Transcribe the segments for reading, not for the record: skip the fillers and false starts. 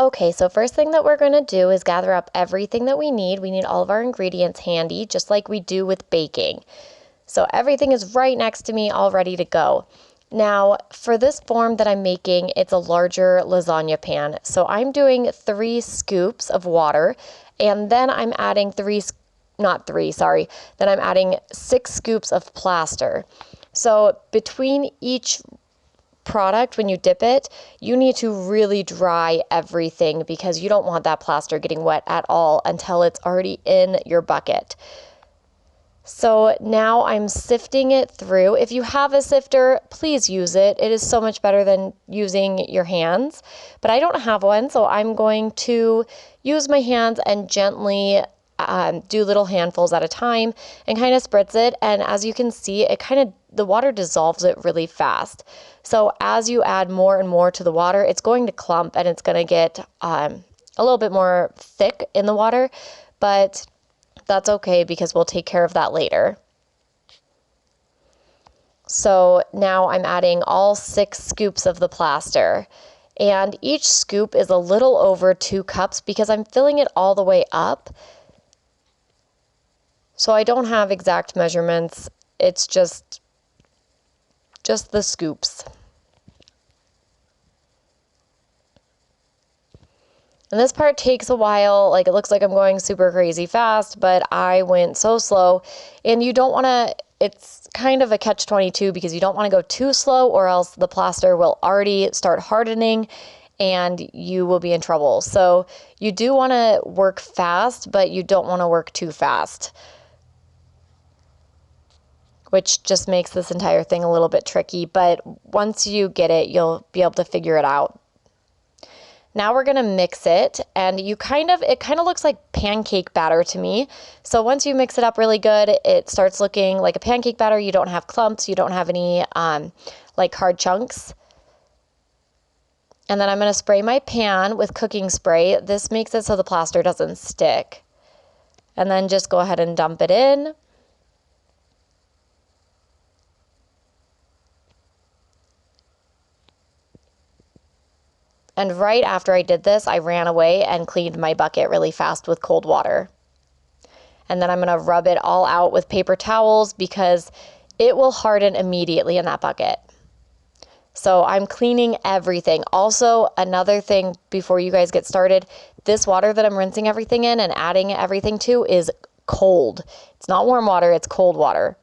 Okay, so first thing that we're going to do is gather up everything that we need. We need all of our ingredients handy, just like we do with baking. So everything is right next to me, all ready to go. Now, for this form that I'm making, it's a larger lasagna pan. So I'm doing 3 scoops of water, and then I'm adding then I'm adding 6 scoops of plaster. So between each product, when you dip it, you need to really dry everything because you don't want that plaster getting wet at all until it's already in your bucket. So now I'm sifting it through. If you have a sifter, please use it. It is so much better than using your hands. But I don't have one, so I'm going to use my hands and gently do little handfuls at a time and kind of spritz it. And as you can see, the water dissolves it really fast. So as you add more and more to the water, it's going to clump and it's going to get a little bit more thick in the water. But that's okay because we'll take care of that later. So now I'm adding all 6 scoops of the plaster, and each scoop is a little over 2 cups because I'm filling it all the way up. So I don't have exact measurements. It's just the scoops. And this part takes a while, like it looks like I'm going super crazy fast, but I went so slow. And you don't want to, it's kind of a catch-22 because you don't want to go too slow or else the plaster will already start hardening and you will be in trouble. So you do want to work fast, but you don't want to work too fast, which just makes this entire thing a little bit tricky. But once you get it, you'll be able to figure it out. Now we're going to mix it, and it kind of looks like pancake batter to me. So once you mix it up really good, it starts looking like a pancake batter. You don't have clumps, you don't have any like hard chunks. And then I'm going to spray my pan with cooking spray. This makes it so the plaster doesn't stick. And then just go ahead and dump it in. And right after I did this, I ran away and cleaned my bucket really fast with cold water. And then I'm going to rub it all out with paper towels because it will harden immediately in that bucket. So I'm cleaning everything. Also, another thing before you guys get started, this water that I'm rinsing everything in and adding everything to is cold. It's not warm water, it's cold water.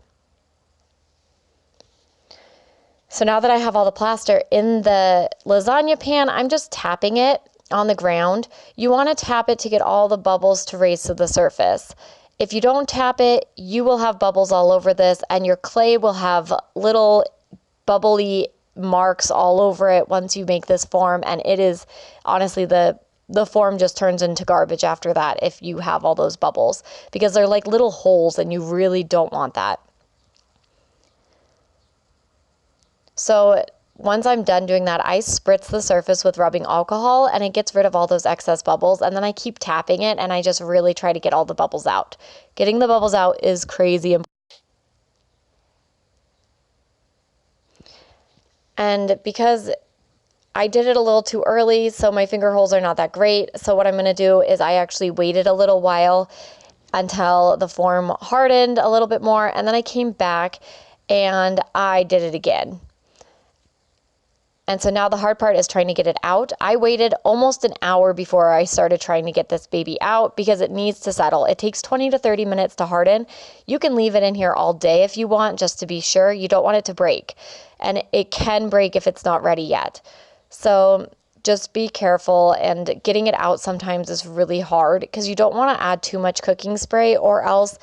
So now that I have all the plaster in the lasagna pan, I'm just tapping it on the ground. You want to tap it to get all the bubbles to raise to the surface. If you don't tap it, you will have bubbles all over this, and your clay will have little bubbly marks all over it once you make this form, and it is honestly the form just turns into garbage after that if you have all those bubbles, because they're like little holes and you really don't want that. So once I'm done doing that, I spritz the surface with rubbing alcohol and it gets rid of all those excess bubbles. And then I keep tapping it and I just really try to get all the bubbles out. Getting the bubbles out is crazy important. And because I did it a little too early, so my finger holes are not that great. So what I'm going to do is I actually waited a little while until the form hardened a little bit more. And then I came back and I did it again. And so now the hard part is trying to get it out. I waited almost an hour before I started trying to get this baby out because it needs to settle. It takes 20 to 30 minutes to harden. You can leave it in here all day if you want, just to be sure. You don't want it to break. And it can break if it's not ready yet. So just be careful, and getting it out sometimes is really hard because you don't want to add too much cooking spray or else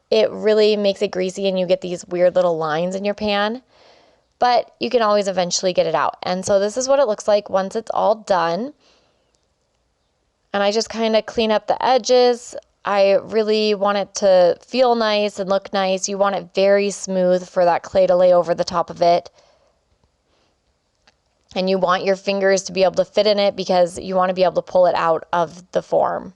it really makes it greasy and you get these weird little lines in your pan. But you can always eventually get it out. And so this is what it looks like once it's all done. And I just kind of clean up the edges. I really want it to feel nice and look nice. You want it very smooth for that clay to lay over the top of it. And you want your fingers to be able to fit in it because you want to be able to pull it out of the form.